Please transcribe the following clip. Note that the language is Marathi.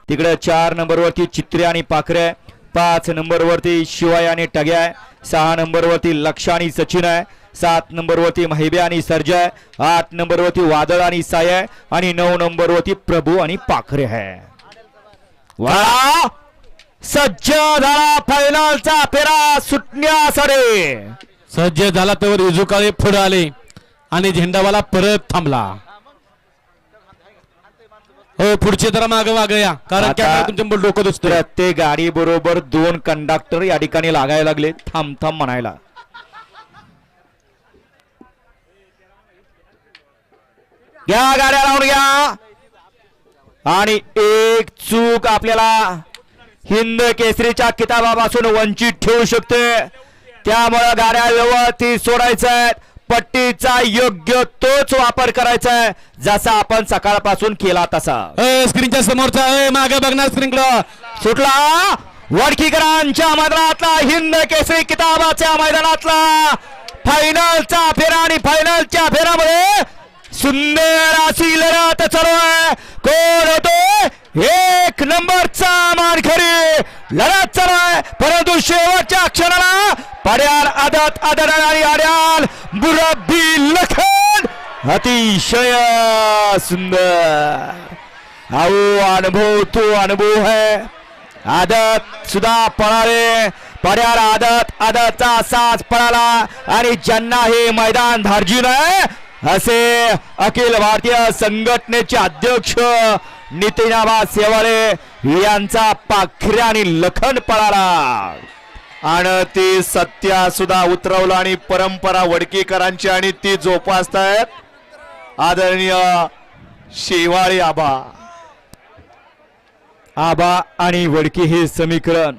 तिकडे 4 नंबरवरती चित्रे आणि पाखरे, 5 नंबरवरती शिवाय आणि टग्या, 6 नंबरवरती लक्ष आणि सचिन आहे, 7 नंबरवरती महिबे आणि सर्जय, 8 नंबरवरती वादळ आणि साय आणि 9 नंबरवरती प्रभू आणि पाखरे है। वा सज्ज झाला फायनलचा फेरा सुटण्यासाठी। सज्ज झाला तर इजुकाळे पुढे आले आणि झेंडावाला परत थांबला। हो पुढचे जरा मागे या कारण तुमचं डोकं दुसतं। प्रत्येक गाडी बरोबर 2 कंडक्टर या ठिकाणी लागायला लागले थांब थांब म्हणायला। या गाड्या लावून घ्या आणि एक चूक आपल्याला हिंद केसरीच्या किताबापासून वंचित ठेवू शकते, त्यामुळे गाड्या व्यवस्थित सोडायच्या, पट्टीचा योग्य तोच वापर करायचा आहे जसा आपण सकाळपासून केला तसा। स्क्रीनच्या समोरचा मागे बघणार स्क्रीनकडे सुटला वडकीकरांच्या मैदानातला हिंद केसरी किताबाच्या मैदानातला फायनलचा फेरा आणि फायनलच्या फेऱ्यामध्ये सुंदर अशी लढत चालू आहे। कोण होतो 1 नंबरचा मानकरी लढत चालू आहे, परंतु शेवटच्या क्षणाला पड्याल आदत आणि आड्याल मुरब्बी लखन अतिशय सुंदर अनुभव तो अनुभव है। आदत सुद्धा पळाले, पड्याल आदतचा साज पळाला आणि ज्यांना हे मैदान धार्जिन आहे असे अखिल भारतीय संघटनेचे अध्यक्ष नितीनाबा सेवाळे यांचा पाखरे आणि लखन पळाला आणि ती सत्या सुद्धा उतरवलं आणि परंपरा वडकीकरांची आणि ती जोपासतायत आदरणीय शेवाळे आबा आणि वडकी हे समीकरण